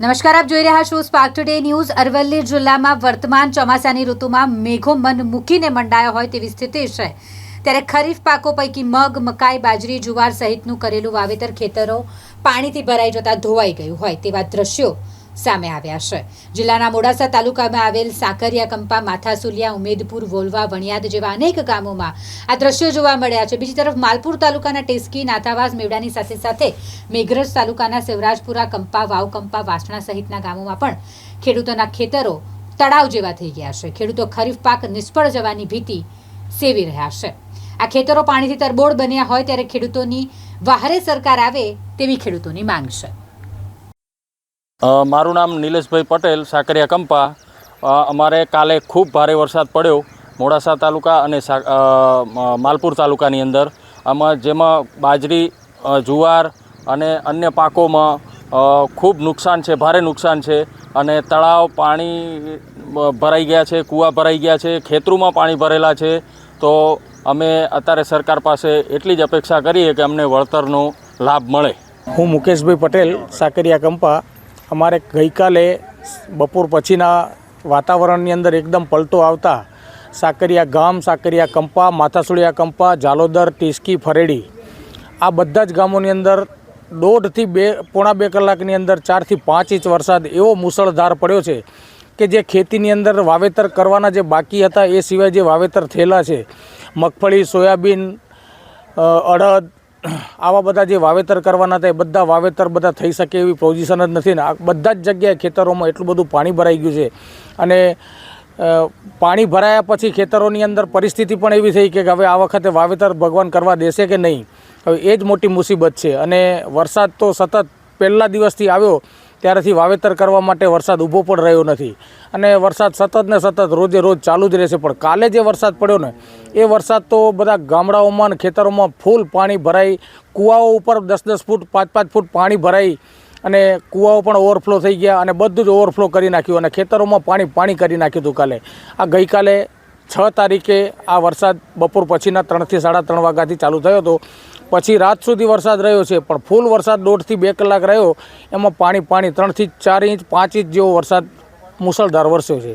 નમસ્કાર, આપ જોઈ રહ્યા છો સ્પાર્ક ટુડે ન્યૂઝ। અરવલ્લી જિલ્લામાં વર્તમાન ચોમાસાની ઋતુમાં મેઘો મન મૂકીને મંડાયા હોય તેવી સ્થિતિ છે। ત્યારે ખરીફ પાકો પૈકી મગ, મકાઈ, બાજરી, જુવાર સહિતનું કરેલું વાવેતર ખેતરો પાણીથી ભરાઈ જતા ધોવાઈ ગયું હોય તેવા દ્રશ્યો સામે આવ્યા છે। જિલ્લાના મોડાસા તાલુકામાં આવેલ સાકરિયા કંપા, માથાસુલિયા, ઉમેદપુર, વોલવા, વણિયાદ જેવા અનેક ગામોમાં આ દ્રશ્યો જોવા મળ્યા છે। બીજી તરફ માલપુર તાલુકાના ટેસ્કી, નાથાવાસ, મેવડાની સાથે સાથે મેઘરજ તાલુકાના સેવરાજપુરા, કંપા, વાવ કંપા, વાસણા સહિતના ગામોમાં પણ ખેડૂતોના ખેતરો તળાવ જેવા થઈ ગયા છે। ખેડૂતો ખરીફ પાક નિષ્ફળ જવાની ભીતિ સેવી રહ્યા છે। આ ખેતરો પાણીથી તરબોળ બન્યા હોય ત્યારે ખેડૂતોની વહારે સરકાર આવે તેવી ખેડૂતોની માંગ છે। મારું નામ નિલેશભાઈ પટેલ, સાકરિયા કંપા। અમારે કાલે ખૂબ ભારે વરસાદ પડ્યો મોડાસા તાલુકા અને માલપુર તાલુકાની અંદર। આમાં જેમાં બાજરી, જુવાર અને અન્ય પાકોમાં ખૂબ નુકસાન છે, ભારે નુકસાન છે। અને તળાવ પાણી ભરાઈ ગયા છે, કૂવા ભરાઈ ગયા છે, ખેતરોમાં પાણી ભરેલા છે। તો અમે અત્યારે સરકાર પાસે એટલી જ અપેક્ષા કરીએ કે અમને વળતરનો લાભ મળે। હું મુકેશભાઈ પટેલ, સાકરિયા કંપા। અમારે ગઈકાલે બપોર પછીના વાતાવરણની અંદર એકદમ પલટો આવતા સાકરિયા ગામ, સાકરિયા કંપા, માથાસુલિયા કંપા, જાલોદર, ટીસ્કી, ફરેડી આ બધા જ ગામોની અંદર 1.5 થી પોણા 2 કલાકની અંદર 4 થી 5 ઇંચ વરસાદ એવો મુસળધાર પડ્યો છે કે જે ખેતીની અંદર વાવેતર કરવાના જે બાકી હતા એ સિવાય જે વાવેતર થયેલા છે, મગફળી, સોયાબીન, અડદ, આવા બધા જે વાવેતર કરવાના હતા એ બધા વાવેતર થઈ શકે એવી પોઝિશન જ નથી ને બધા જ જગ્યાએ ખેતરોમાં એટલું બધું પાણી ભરાઈ ગયું છે। અને પાણી ભરાયા પછી ખેતરોની અંદર પરિસ્થિતિ પણ એવી થઈ કે હવે આ વખતે વાવેતર ભગવાન કરવા દેશે કે નહીં, હવે એ જ મોટી મુસીબત છે। અને વરસાદ તો સતત પહેલા દિવસથી આવ્યો ત્યારથી વાવેતર કરવા માટે વરસાદ ઊભો પણ રહ્યો નથી અને વરસાદ સતત ને સતત રોજે રોજ ચાલુ જ રહેશે। પણ કાલે જે વરસાદ પડ્યો ને એ વરસાદ તો બધા ગામડાઓમાં અને ખેતરોમાં ફૂલ પાણી ભરાઈ, કૂવાઓ ઉપર 10-10 ફૂટ, 5-5 ફૂટ પાણી ભરાઈ અને કૂવાઓ પણ ઓવરફ્લો થઈ ગયા અને બધું જ ઓવરફ્લો કરી નાખ્યું અને ખેતરોમાં પાણી કરી નાખ્યું હતું કાલે। આ ગઈકાલે 6 તારીખે આ વરસાદ બપોર પછીના 3 થી 3:30 વાગ્યાથી ચાલુ થયો હતો। પછી રાત સુધી વરસાદ રહ્યો છે પણ ફૂલ વરસાદ 1.5 થી 2 કલાક રહ્યો, એમાં પાણી 3 થી 4 ઇંચ 5 ઇંચ જેવો વરસાદ મુસળધાર વરસ્યો છે।